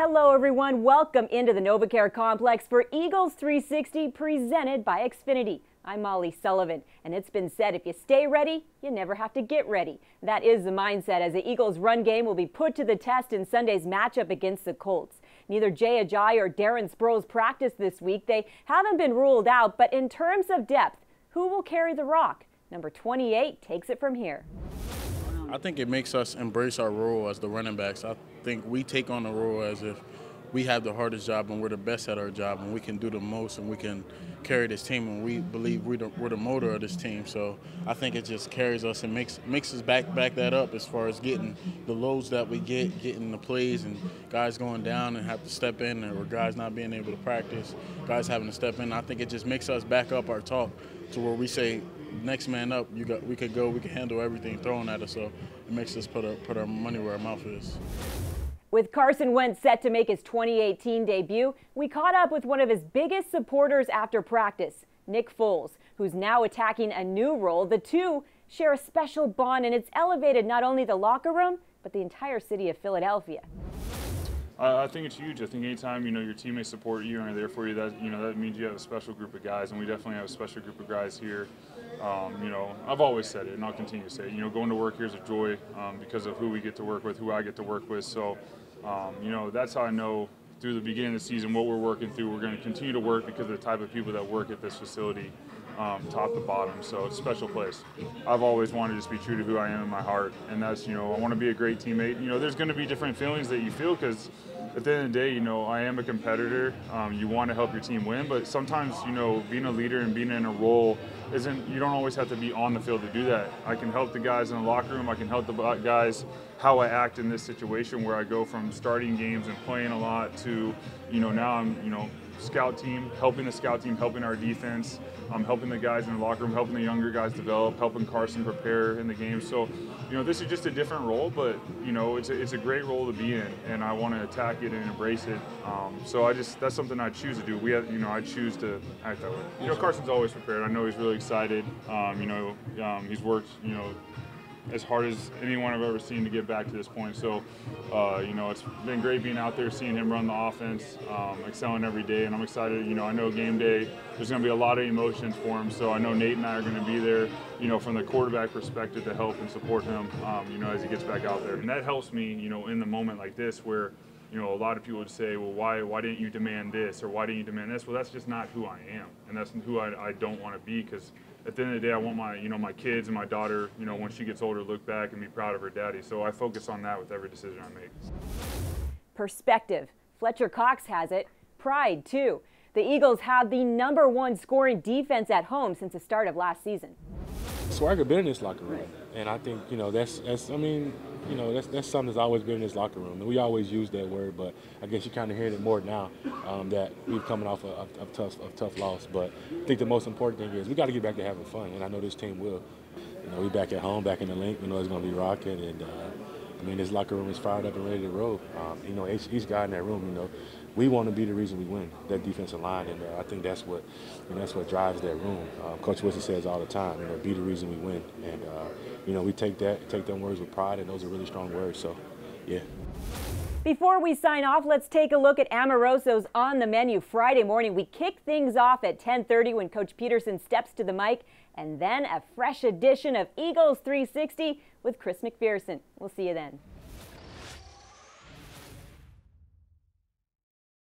Hello everyone, welcome into the NovaCare Complex for Eagles 360 presented by Xfinity. I'm Molly Sullivan, and it's been said if you stay ready, you never have to get ready. That is the mindset as the Eagles' run game will be put to the test in Sunday's matchup against the Colts. Neither Jay Ajayi or Darren Sproles practiced this week. They haven't been ruled out, but in terms of depth, who will carry the rock? Number 28 takes it from here. I think it makes us embrace our role as the running backs. I think we take on the role as if we have the hardest job and we're the best at our job and we can do the most and we can carry this team and we believe we're the motor of this team. So I think it just carries us and makes us back that up as far as getting the loads that we get, getting the plays and guys going down and have to step in or guys not being able to practice, guys having to step in. I think it just makes us back up our talk to where we say, next man up, we could go, we can handle everything thrown at us, so it makes us put our money where our mouth is. With Carson Wentz set to make his 2018 debut, we caught up with one of his biggest supporters after practice, Nick Foles, who's now attacking a new role. The two share a special bond, and it's elevated not only the locker room, but the entire city of Philadelphia. I think it's huge. I think anytime your teammates support you and are there for you, that that means you have a special group of guys, and we definitely have a special group of guys here. I've always said it, and I'll continue to say it. Going to work here is a joy because of who we get to work with, who I get to work with. So, that's how I know through the beginning of the season what we're working through. We're going to continue to work because of the type of people that work at this facility, top to bottom. So it's a special place. I've always wanted to just be true to who I am in my heart, and that's I want to be a great teammate. There's going to be different feelings that you feel because at the end of the day, I am a competitor. You want to help your team win, but sometimes, being a leader and being in a role you don't always have to be on the field to do that. I can help the guys in the locker room. I can help the guys how I act in this situation where I go from starting games and playing a lot to, now I'm, scout team, helping the scout team, helping our defense, helping the guys in the locker room, helping the younger guys develop, helping Carson prepare in the game. So, this is just a different role, but, it's a great role to be in, and I want to attack it and embrace it. So that's something I choose to do. I choose to act that way. Carson's always prepared. I know he's really excited. He's worked, as hard as anyone I've ever seen to get back to this point. So, it's been great being out there, seeing him run the offense, excelling every day, and I'm excited. I know game day, there's going to be a lot of emotions for him, so I know Nate and I are going to be there, from the quarterback perspective to help and support him, as he gets back out there. And that helps me, in the moment like this where, a lot of people would say, well, why didn't you demand this or why didn't you demand this? Well, that's just not who I am, and that's who I don't want to be, because at the end of the day, I want my kids and my daughter, when she gets older, look back and be proud of her daddy. So I focus on that with every decision I make. Perspective. Fletcher Cox has it. Pride, too. The Eagles have the #1 scoring defense at home since the start of last season. Swagger been in this locker room, and I think that's something that's always been in this locker room, and we always use that word, but I guess you're kind of hearing it more now that we're coming off a tough loss. But I think the most important thing is we got to get back to having fun, and I know this team will. We're back at home, back in the link. We know it's going to be rocking, and this locker room is fired up and ready to roll. Each guy in that room, we want to be the reason we win, that defensive line, and I think that's what drives that room. Coach Wilson says all the time, be the reason we win, and we take them words with pride, and those are really strong words. So, yeah. Before we sign off, let's take a look at Amoroso's On the Menu Friday morning. We kick things off at 10:30 when Coach Peterson steps to the mic, and then a fresh edition of Eagles 360 with Chris McPherson. We'll see you then.